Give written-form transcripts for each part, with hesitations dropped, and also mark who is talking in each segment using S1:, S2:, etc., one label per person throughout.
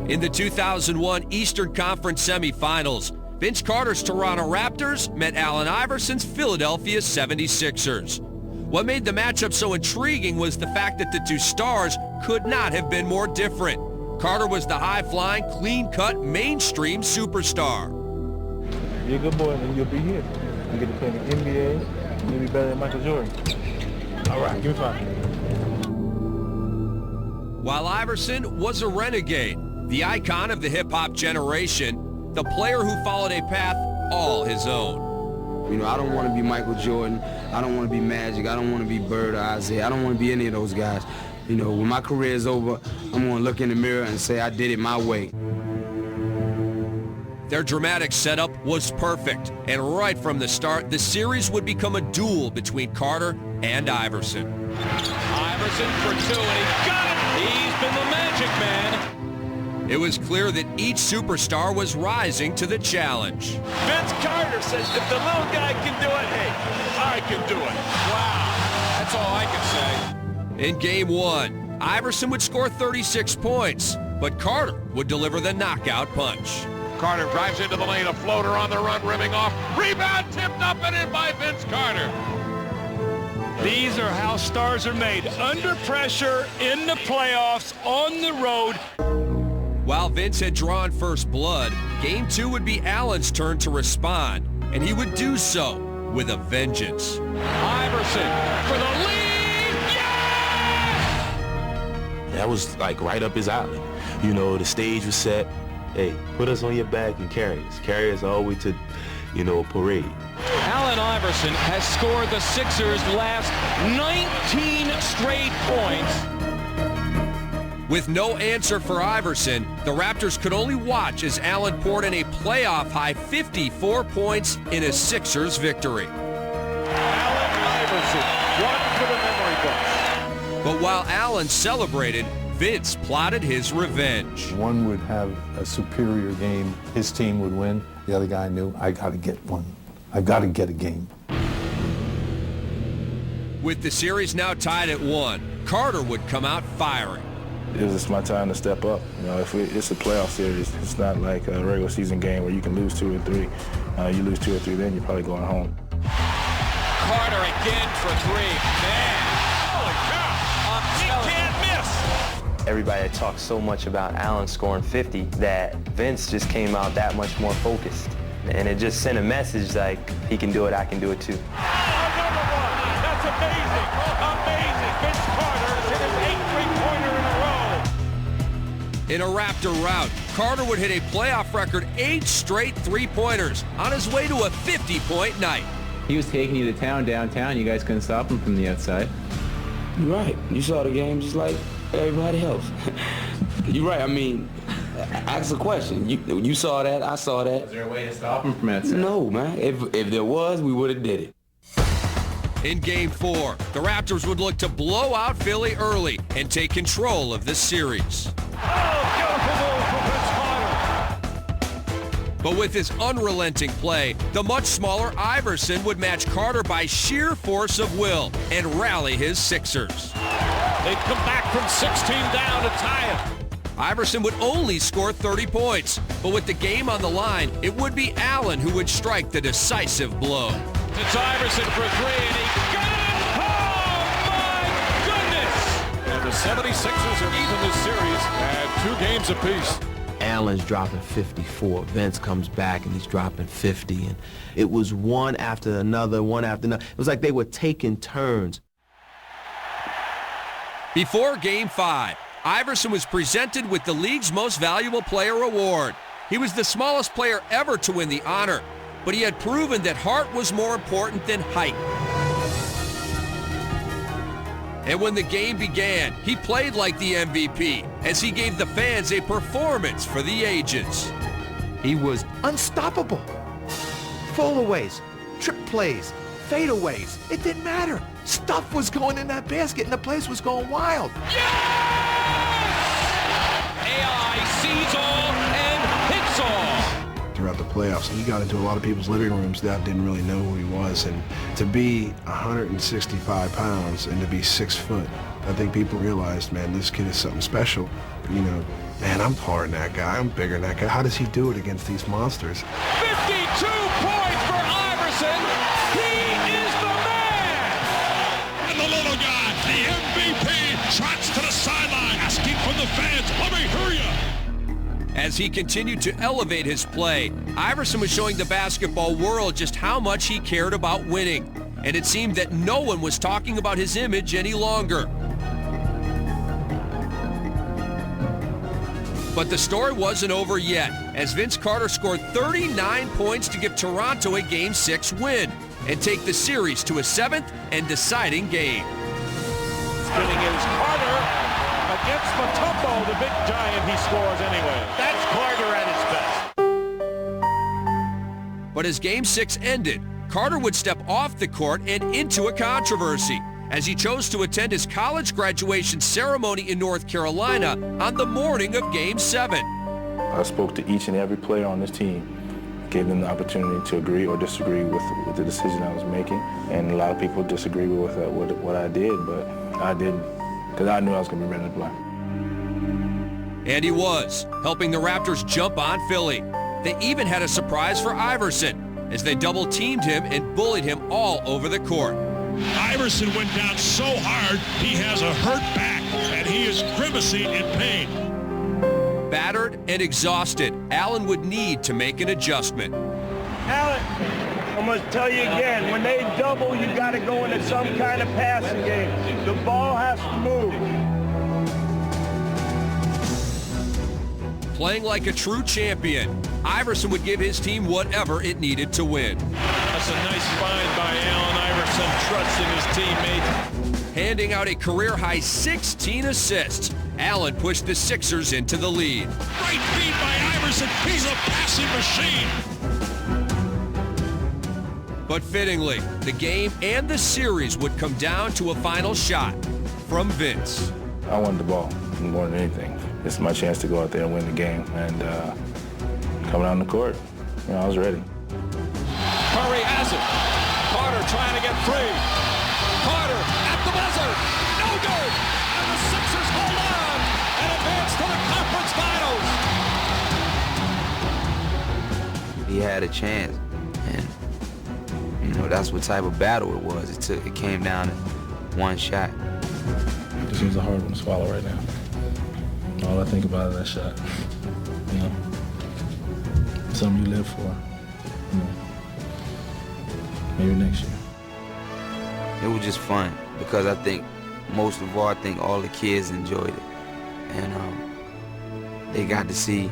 S1: In the 2001 Eastern Conference semifinals, Vince Carter's Toronto Raptors met Allen Iverson's Philadelphia 76ers. What made the matchup so intriguing was the fact that the two stars could not have been more different. Carter was the high-flying, clean-cut, mainstream superstar.
S2: You're a good boy and you'll be here. You get to play in the NBA, you'll be better than Michael Jordan. All right, give me 5.
S1: While Iverson was a renegade, the icon of the hip-hop generation, the player who followed a path all his own.
S3: You know, I don't want to be Michael Jordan. I don't want to be Magic. I don't want to be Bird or Isaiah. I don't want to be any of those guys. You know, when my career is over, I'm going to look in the mirror and say I did it my way.
S1: Their dramatic setup was perfect, and right from the start, the series would become a duel between Carter and Iverson.
S4: Iverson for 2, and he got it! He's been the Magic Man.
S1: It was clear that each superstar was rising to the challenge.
S4: Vince Carter says, if the little guy can do it, hey, I can do it. Wow, that's all I can say.
S1: In Game 1, Iverson would score 36 points, but Carter would deliver the knockout punch.
S4: Carter drives into the lane, a floater on the run, rimming off. Rebound tipped up and in by Vince Carter. These are how stars are made. Under pressure, in the playoffs, on the road.
S1: While Vince had drawn first blood, Game 2 would be Allen's turn to respond, and he would do so with a vengeance.
S4: Iverson for the lead! Yes!
S5: That was like right up his alley. You know, the stage was set. Hey, put us on your back and carry us. Carry us all the way to, you know, parade.
S4: Allen Iverson has scored the Sixers' last 19 straight points.
S1: With no answer for Iverson, the Raptors could only watch as Allen poured in a playoff-high 54 points in a Sixers victory.
S4: Allen Iverson, one for the memory books.
S1: But while Allen celebrated, Vince plotted his revenge.
S2: One would have a superior game. His team would win. The other guy knew, I got to get one. I got to get a game.
S1: With the series now tied at 1, Carter would come out firing.
S6: It's my time to step up. You know, it's a playoff series. It's not like a regular season game where you can lose 2 or 3. You lose 2 or 3, then you're probably going home.
S4: Carter again for 3. Man, holy cow! He can't miss.
S7: Everybody had talked so much about Allen scoring 50 that Vince just came out that much more focused. And it just sent a message like, he can do it, I can do it too.
S4: Another one! That's amazing! Amazing! Vince Carter has hit his 8th three-pointer in a row.
S1: In a Raptor rout, Carter would hit a playoff record 8 straight three-pointers on his way to a 50-point night.
S8: He was taking you to town downtown. You guys couldn't stop him from the outside.
S3: You're right. You saw the game just like everybody else. You're right. I mean, ask a question. You saw that. I saw that.
S8: Was there a way to stop him from outside?
S3: No, man. If there was, we would have did it.
S1: In Game 4, the Raptors would look to blow out Philly early and take control of the series. But with his unrelenting play, the much smaller Iverson would match Carter by sheer force of will and rally his Sixers.
S4: They'd come back from 16 down to tie it.
S1: Iverson would only score 30 points, but with the game on the line, it would be Allen who would strike the decisive blow.
S4: It's Iverson for 3, and he got it! Oh, my goodness! And the 76ers are even this series at 2 games apiece.
S5: Allen's dropping 54. Vince comes back and he's dropping 50. And it was one after another, one after another. It was like they were taking turns.
S1: Before Game 5, Iverson was presented with the league's Most Valuable Player award. He was the smallest player ever to win the honor, but he had proven that heart was more important than height. And when the game began, he played like the MVP as he gave the fans a performance for the ages.
S9: He was unstoppable. Fallaways, trip plays, fadeaways. It didn't matter. Stuff was going in that basket and the place was going wild.
S4: Yes! AI sees all and hits all.
S10: Throughout the playoffs, he got into a lot of people's living rooms that didn't really know who he was, and to be 165 pounds and to be 6 foot, I think people realized, man, this kid is something special. You know, man, I'm taller than that guy. I'm bigger than that guy. How does he do it against these monsters?
S4: 52 points for Iverson. He is the man.
S11: And the little guy, the MVP, trots to the sideline, asking from the fans, let me hear you.
S1: As he continued to elevate his play, Iverson was showing the basketball world just how much he cared about winning. And it seemed that no one was talking about his image any longer. But the story wasn't over yet, as Vince Carter scored 39 points to give Toronto a Game 6 win and take the series to a 7th and deciding game.
S4: Spinning is Carter against Mutombo, the big giant. He scores anyway. That's Carter at his best.
S1: But as Game 6 ended, Carter would step off the court and into a controversy, as he chose to attend his college graduation ceremony in North Carolina on the morning of Game 7.
S6: I spoke to each and every player on this team, gave them the opportunity to agree or disagree with the decision I was making. And a lot of people disagree with what I did, but I didn't, because I knew I was going to be ready to play.
S1: And he was, helping the Raptors jump on Philly. They even had a surprise for Iverson, as they double-teamed him and bullied him all over the court.
S11: Iverson went down so hard, he has a hurt back, and he is grimacing in pain.
S1: Battered and exhausted, Allen would need to make an adjustment.
S12: Allen, I'm going to tell you again, when they double, you got to go into some kind of passing game. The ball has to move.
S1: Playing like a true champion, Iverson would give his team whatever it needed to win.
S4: That's a nice find by Allen Iverson, trusting his teammates.
S1: Handing out a career-high 16 assists, Allen pushed the Sixers into the lead.
S11: Great feed by Iverson. He's a passing machine.
S1: But fittingly, the game and the series would come down to a final shot from Vince.
S6: I wanted the ball more than anything. It's my chance to go out there and win the game. And coming on the court, I was ready.
S4: Curry has it. Carter trying to get free. Carter at the buzzer. No good. And the Sixers hold on and advance to the conference finals.
S3: He had a chance, and that's what type of battle it was. It came down to one shot.
S6: This seems a hard one to swallow right now. All I think about is that shot. Something you live for. Maybe next year.
S3: It was just fun because I think most of all, all the kids enjoyed it, and they got to see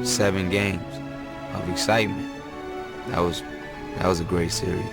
S3: 7 games of excitement. That was a great series.